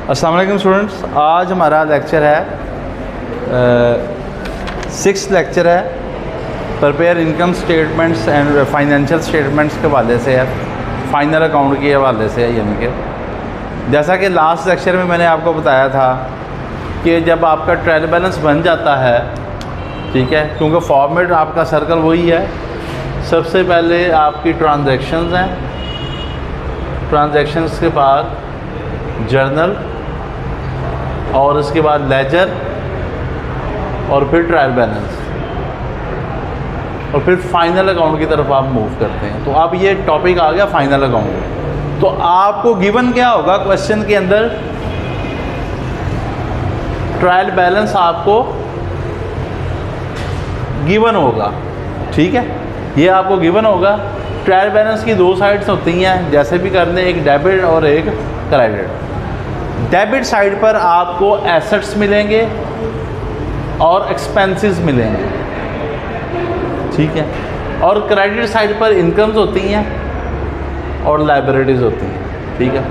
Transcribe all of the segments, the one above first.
अस्सलाम वालेकुम स्टूडेंट्स, आज हमारा लेक्चर है 6th लेक्चर है prepare income statements and financial statements के हवाले से है, फाइनल अकाउंट के हवाले से है। यानी कि जैसा कि लास्ट लेक्चर में मैंने आपको बताया था कि जब आपका ट्रायल बैलेंस बन जाता है, ठीक है, क्योंकि फॉर्मेट आपका सर्कल वही है। सबसे पहले आपकी ट्रांजैक्शंस हैं, ट्रांजैक्शंस के बाद जर्नल और उसके बाद लेजर और फिर ट्रायल बैलेंस और फिर फाइनल अकाउंट की तरफ आप मूव करते हैं। तो अब ये टॉपिक आ गया फाइनल अकाउंट। तो आपको गिवन क्या होगा क्वेश्चन के अंदर, ट्रायल बैलेंस आपको गिवन होगा, ठीक है, ये आपको गिवन होगा। ट्रायल बैलेंस की दो साइड्स होती हैं, जैसे भी करने, एक डेबिट और एक क्रेडिट। डेबिट साइड पर आपको एसेट्स मिलेंगे और एक्सपेंसेस मिलेंगे, ठीक है, और क्रेडिट साइड पर इनकम्स होती हैं और लायबिलिटीज़ होती हैं, ठीक है।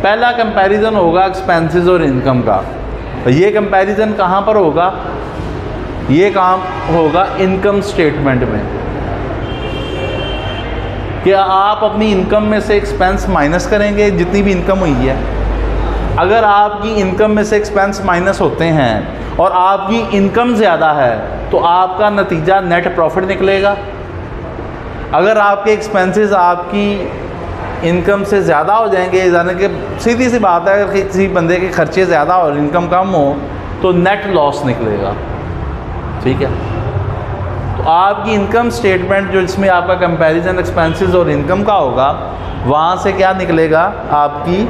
पहला कंपैरिजन होगा एक्सपेंसेस और इनकम का। ये कंपैरिजन कहाँ पर होगा? ये काम होगा इनकम स्टेटमेंट में, कि आप अपनी इनकम में से एक्सपेंस माइनस करेंगे जितनी भी इनकम हुई है। अगर आपकी इनकम में से एक्सपेंस माइनस होते हैं और आपकी इनकम ज़्यादा है तो आपका नतीजा नेट प्रॉफिट निकलेगा। अगर आपके एक्सपेंसेस आपकी इनकम से ज़्यादा हो जाएंगे, यानी कि सीधी सी बात है, अगर किसी बंदे के खर्चे ज़्यादा और इनकम कम हो तो नेट लॉस निकलेगा, ठीक है। तो आपकी इनकम स्टेटमेंट जो जिसमें आपका कंपैरिजन एक्सपेंसेस और इनकम का होगा, वहाँ से क्या निकलेगा? आपकी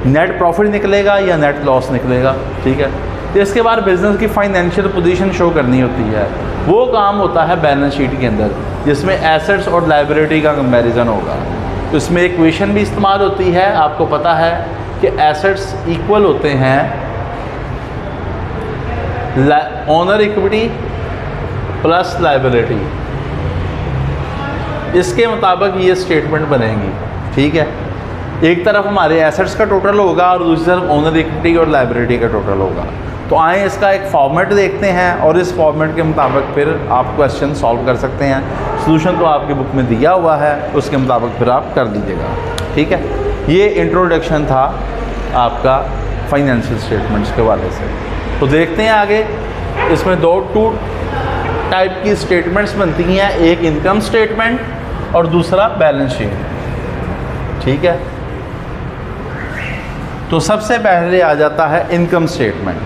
नेट प्रॉफिट निकलेगा या नेट लॉस निकलेगा, ठीक है। तो इसके बाद बिजनेस की फाइनेंशियल पोजीशन शो करनी होती है। वो काम होता है बैलेंस शीट के अंदर, जिसमें एसेट्स और लायबिलिटी का कंपैरिजन होगा। तो इसमें इक्वेशन भी इस्तेमाल होती है। आपको पता है कि एसेट्स इक्वल होते हैं ओनर इक्विटी प्लस लायबिलिटी। इसके मुताबिक ये स्टेटमेंट बनेगी, ठीक है। एक तरफ हमारे एसेट्स का टोटल होगा और दूसरी तरफ ओनर इक्विटी और लायबिलिटी का टोटल होगा। तो आए इसका एक फॉर्मेट देखते हैं और इस फॉर्मेट के मुताबिक फिर आप क्वेश्चन सॉल्व कर सकते हैं। सॉल्यूशन तो आपकी बुक में दिया हुआ है, उसके मुताबिक फिर आप कर लीजिएगा, ठीक है। ये इंट्रोडक्शन था आपका फाइनेंशियल स्टेटमेंट्स के हवाले से। तो देखते हैं आगे। इसमें टू टाइप की स्टेटमेंट्स बनती हैं, एक इनकम स्टेटमेंट और दूसरा बैलेंस शीट, ठीक है। तो सबसे पहले आ जाता है इनकम स्टेटमेंट।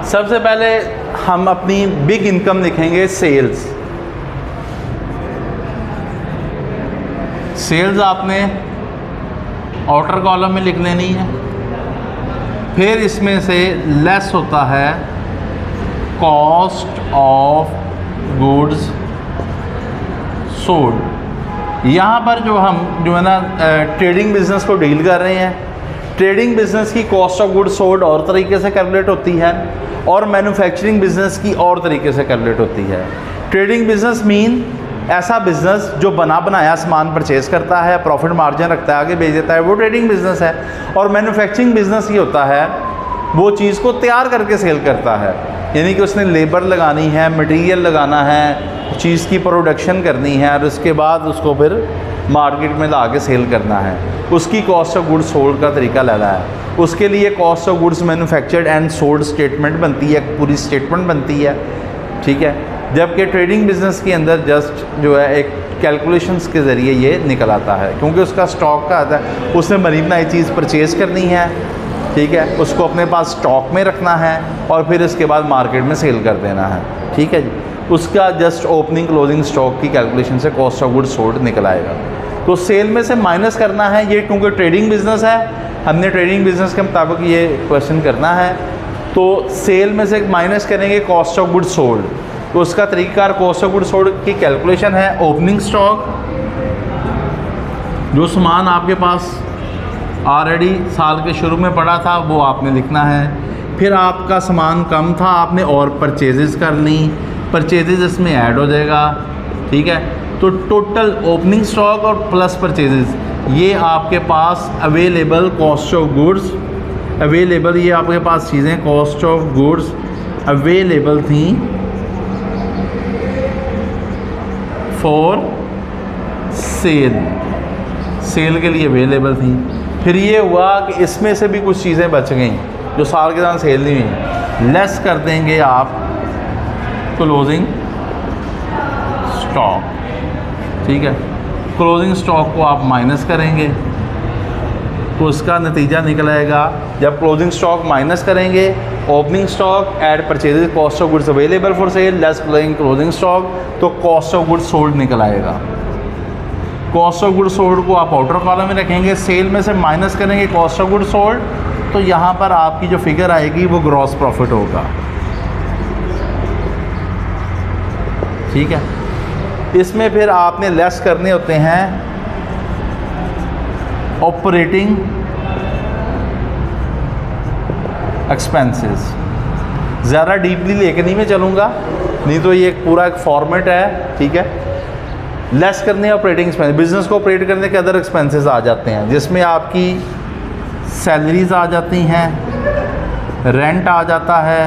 सबसे पहले हम अपनी बिग इनकम लिखेंगे, सेल्स। सेल्स आपने आउटर कॉलम में लिख लेनी है। फिर इसमें से लेस होता है कॉस्ट ऑफ गुड्स सोल्ड। यहाँ पर जो है ना ट्रेडिंग बिजनेस को डील कर रहे हैं। ट्रेडिंग बिजनेस की कॉस्ट ऑफ गुड्स सोल्ड और तरीके से कैलकुलेट होती है और मैन्युफैक्चरिंग बिजनेस की और तरीके से कैलकुलेट होती है। ट्रेडिंग बिजनेस मीन ऐसा बिजनेस जो बना बनाया सामान परचेज करता है, प्रॉफिट मार्जिन रखता है, आगे बेच देता है, वो ट्रेडिंग बिजनेस है। और मैन्युफैक्चरिंग बिजनेस ये होता है वो चीज़ को तैयार करके सेल करता है, यानी कि उसने लेबर लगानी है, मटेरियल लगाना है, चीज़ की प्रोडक्शन करनी है और उसके बाद उसको फिर मार्केट में ला के सेल करना है। उसकी कॉस्ट ऑफ गुड्स सोल्ड का तरीका लेना है। उसके लिए cost of goods manufactured and sold statement बनती है, पूरी स्टेटमेंट बनती है, ठीक है। जबकि ट्रेडिंग बिजनेस के अंदर जस्ट जो है एक कैलकुलेशंस के ज़रिए ये निकल आता है, क्योंकि उसका स्टॉक का आता है, उसने बनी बनाई चीज़ परचेज़ करनी है, ठीक है, उसको अपने पास स्टॉक में रखना है और फिर इसके बाद मार्केट में सेल कर देना है, ठीक है जी। उसका जस्ट ओपनिंग क्लोजिंग स्टॉक की कैलकुलेशन से कॉस्ट ऑफ गुड्स सोल्ड निकल आएगा। तो सेल में से माइनस करना है, ये क्योंकि ट्रेडिंग बिजनेस है, हमने ट्रेडिंग बिजनेस के मुताबिक ये क्वेश्चन करना है। तो सेल में से माइनस करेंगे कॉस्ट ऑफ गुड्स सोल्ड। तो उसका तरीका कॉस्ट ऑफ गुड्स सोल्ड की कैलकुलेशन है ओपनिंग स्टॉक जो सामान आपके पास ऑलरेडी साल के शुरू में पड़ा था वो आपने लिखना है। फिर आपका सामान कम था, आपने और परचेजेस कर ली, परचेजेस इसमें ऐड हो जाएगा, ठीक है। तो टोटल ओपनिंग स्टॉक और प्लस परचेजेस, ये आपके पास available cost of goods, available ये आपके पास चीज़ें कॉस्ट ऑफ गुड्स अवेलेबल थी फॉर सेल, सेल के लिए अवेलेबल थी। फिर ये हुआ कि इसमें से भी कुछ चीज़ें बच गई जो साल के दौरान सेल नहीं हुई, लेस कर देंगे आप क्लोजिंग स्टॉक, ठीक है। क्लोजिंग स्टॉक को आप माइनस करेंगे तो उसका नतीजा निकल आएगा, जब क्लोजिंग स्टॉक माइनस करेंगे opening stock add purchases cost of goods available for sale less closing stock, तो कॉस्ट ऑफ गुड्स सोल्ड निकल आएगा। कॉस्ट ऑफ गुड्स सोल्ड को आप आउटर कॉलम में रखेंगे, सेल में से माइनस करेंगे कॉस्ट ऑफ गुड्स सोल्ड, तो यहाँ पर आपकी जो फिगर आएगी वो ग्रॉस प्रॉफिट होगा, ठीक है। इसमें फिर आपने लेस करने होते हैं ऑपरेटिंग एक्सपेंसेस। ज़्यादा डीपली लेके नहीं मैं चलूँगा, नहीं तो ये एक पूरा एक फॉर्मेट है, ठीक है। लेस करने ऑपरेटिंग एक्सपेंस, बिजनेस को ऑपरेट करने के अदर एक्सपेंसेस आ जाते हैं, जिसमें आपकी सैलरीज आ जाती हैं, रेंट आ जाता है,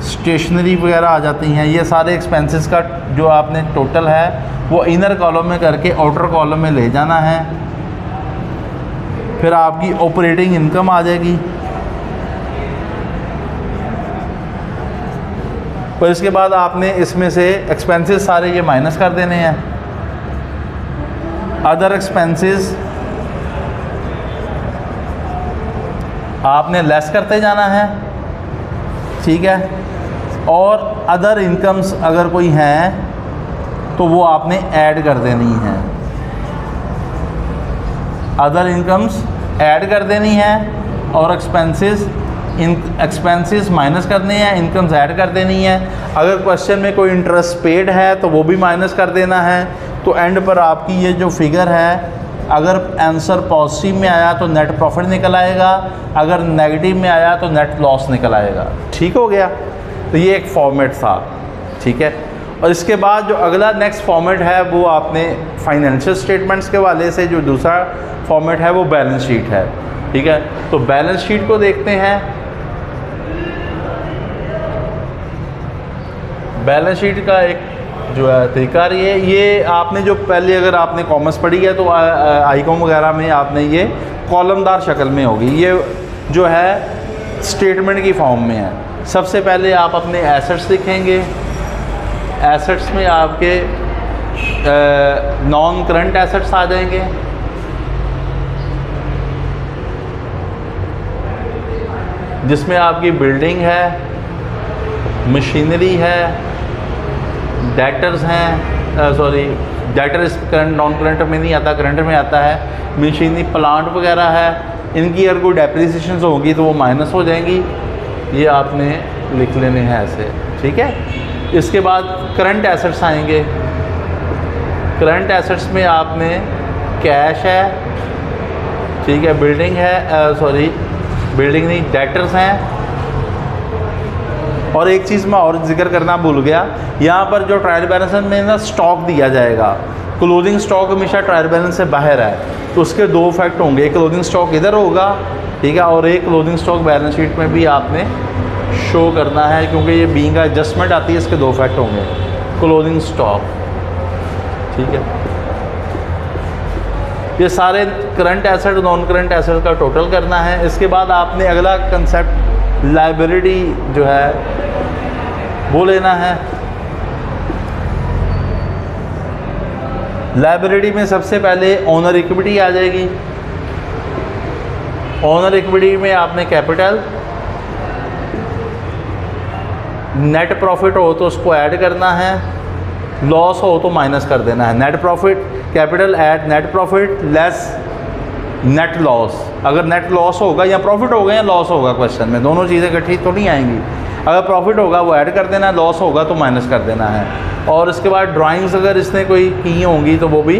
स्टेशनरी वगैरह आ जाती हैं। ये सारे एक्सपेंसेस का जो आपने टोटल है वो इनर कॉलम में करके आउटर कॉलम में ले जाना है। फिर आपकी ऑपरेटिंग इनकम आ जाएगी, और इसके बाद आपने इसमें से एक्सपेंसेस सारे ये माइनस कर देने हैं। अदर एक्सपेंसेस आपने लेस करते जाना है, ठीक है। और अदर इनकम्स अगर कोई हैं तो वो आपने ऐड कर देनी है, अदर इनकम्स ऐड कर देनी है, और एक्सपेंसेस माइनस करने हैं, इनकम्स ऐड कर देनी है। अगर क्वेश्चन में कोई इंटरेस्ट पेड है तो वो भी माइनस कर देना है। तो एंड पर आपकी ये जो फिगर है, अगर आंसर पॉजिटिव में आया तो नेट प्रॉफिट निकल आएगा, अगर नेगेटिव में आया तो नेट लॉस निकल आएगा, ठीक हो गया। तो ये एक फॉर्मेट था, ठीक है। और इसके बाद जो अगला नेक्स्ट फॉर्मेट है वो आपने फाइनेंशियल स्टेटमेंट्स के वाले से, जो दूसरा फॉर्मेट है वो बैलेंस शीट है, ठीक है। तो बैलेंस शीट को देखते हैं। बैलेंस शीट का एक जो है तरीका ये आपने जो पहले अगर आपने कॉमर्स पढ़ी है तो आईकॉम वगैरह में आपने ये कॉलमदार शक्ल में होगी, ये जो है स्टेटमेंट की फॉर्म में है। सबसे पहले आप अपने एसेट्स लिखेंगे, एसेट्स में आपके नॉन करंट एसेट्स आ जाएंगे, जिसमें आपकी बिल्डिंग है, मशीनरी है, डेटर्स हैं, sorry debtors current non current में नहीं आता, करंट में आता है, मशीनरी प्लांट वगैरह है। इनकी अगर कोई डेप्रिसिएशन होगी तो वो माइनस हो जाएंगी, ये आपने लिख लेने हैं ऐसे, ठीक है। इसके बाद करंट एसेट्स आएंगे, करंट एसेट्स में आपने कैश है, ठीक है, बिल्डिंग है, सॉरी बिल्डिंग नहीं, डेटर्स हैं। और एक चीज़ मैं और जिक्र करना भूल गया, यहाँ पर जो ट्रायल बैलेंस में ना स्टॉक दिया जाएगा, क्लोजिंग स्टॉक हमेशा ट्रायल बैलेंस से बाहर है, तो उसके दो इफेक्ट होंगे, एक क्लोजिंग स्टॉक इधर होगा, ठीक है, और एक क्लोजिंग स्टॉक बैलेंस शीट में भी आपने शो करना है, क्योंकि ये बीइंग का एडजस्टमेंट आती है, इसके दो इफेक्ट होंगे, क्लोजिंग स्टॉक, ठीक है। ये सारे current asset non current asset का टोटल करना है। इसके बाद आपने अगला कंसेप्ट लायबिलिटी जो है वो लेना है। लायबिलिटी में सबसे पहले ओनर इक्विटी आ जाएगी। ओनर इक्विटी में आपने कैपिटल, नेट प्रॉफिट हो तो उसको ऐड करना है, लॉस हो तो माइनस कर देना है। Net profit, capital add net profit less net loss. अगर नेट लॉस होगा या प्रॉफिट होगा या लॉस होगा, क्वेश्चन में दोनों चीज़ें इकट्ठी तो नहीं आएंगी। अगर प्रॉफिट होगा वो ऐड कर देना है, लॉस होगा तो माइनस कर देना है। और इसके बाद ड्राइंग्स अगर इसने कोई की होंगी तो वो भी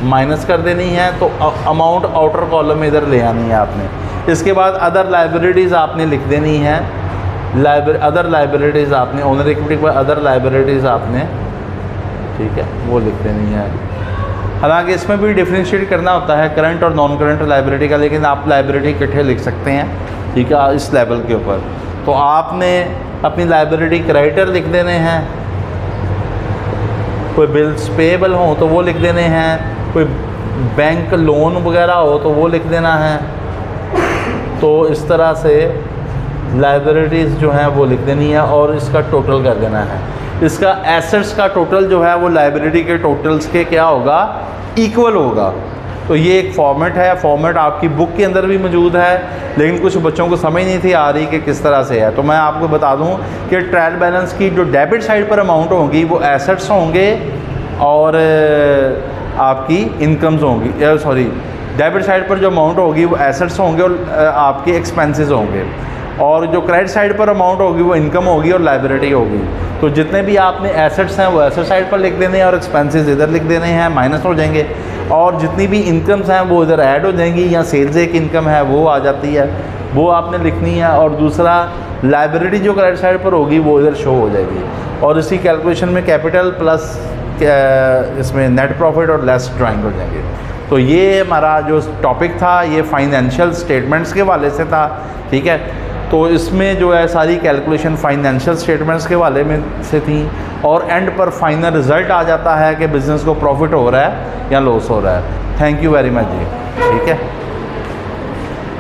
माइनस कर देनी है, तो अमाउंट आउटर कॉलम में इधर ले आनी है आपने। इसके बाद अदर लाइबिलिटीज़ आपने लिख देनी है, अदर लाइबिलिटीज़ आपने ओनर इक्विटी के बाद अदर लाइबिलिटीज़ आपने, ठीक है, वो लिख देनी है। हालांकि इसमें भी डिफरेंशिएट करना होता है करंट और नॉन करंट लाइबिलिटी का, लेकिन आप लाइबिलिटी इकट्ठे लिख सकते हैं, ठीक है, इस लेवल के ऊपर। तो आपने अपनी लाइबिलिटी क्रेडिटर लिख देने हैं, कोई बिल्स पेएबल हो तो वो लिख देने हैं, कोई बैंक लोन वगैरह हो तो वो लिख देना है। तो इस तरह से लाइबिलिटीज़ जो हैं वो लिख देनी है और इसका टोटल कर देना है। इसका एसेट्स का टोटल जो है वो लाइबिलिटी के टोटल्स के क्या होगा, इक्वल होगा। तो ये एक फॉर्मेट है, फॉर्मेट आपकी बुक के अंदर भी मौजूद है, लेकिन कुछ बच्चों को समझ नहीं थी आ रही कि किस तरह से है। तो मैं आपको बता दूं कि ट्रायल बैलेंस की जो डेबिट साइड पर अमाउंट होंगी वो एसेट्स होंगे और आपकी इनकम्स होंगी, सॉरी, डेबिट साइड पर जो अमाउंट होगी वो एसेट्स होंगे और आपके एक्सपेंसेस होंगे, और जो क्रेडिट साइड पर अमाउंट होगी वो इनकम होगी और लाइबिलिटी होगी। तो जितने भी आपने एसेट्स हैं वो एसेट साइड पर लिख देने हैं और एक्सपेंसेस इधर लिख देने हैं, माइनस हो जाएंगे, और जितनी भी इनकम्स हैं वो इधर ऐड हो जाएंगी, या सेल्स एक इनकम है वो आ जाती है, वो आपने लिखनी है, और दूसरा लाइबिलिटी जो क्रेडिट साइड पर होगी वो इधर शो हो जाएगी। और इसी कैलकुलेशन में कैपिटल प्लस इसमें नेट प्रॉफिट और लेस ड्राइंग हो जाएंगे। तो ये हमारा जो टॉपिक था ये फाइनेंशियल स्टेटमेंट्स के वाले से था, ठीक है। तो इसमें जो है सारी कैलकुलेशन फाइनेंशियल स्टेटमेंट्स के वाले में से थी, और एंड पर फाइनल रिज़ल्ट आ जाता है कि बिज़नेस को प्रॉफिट हो रहा है या लॉस हो रहा है। थैंक यू वेरी मच जी, ठीक है।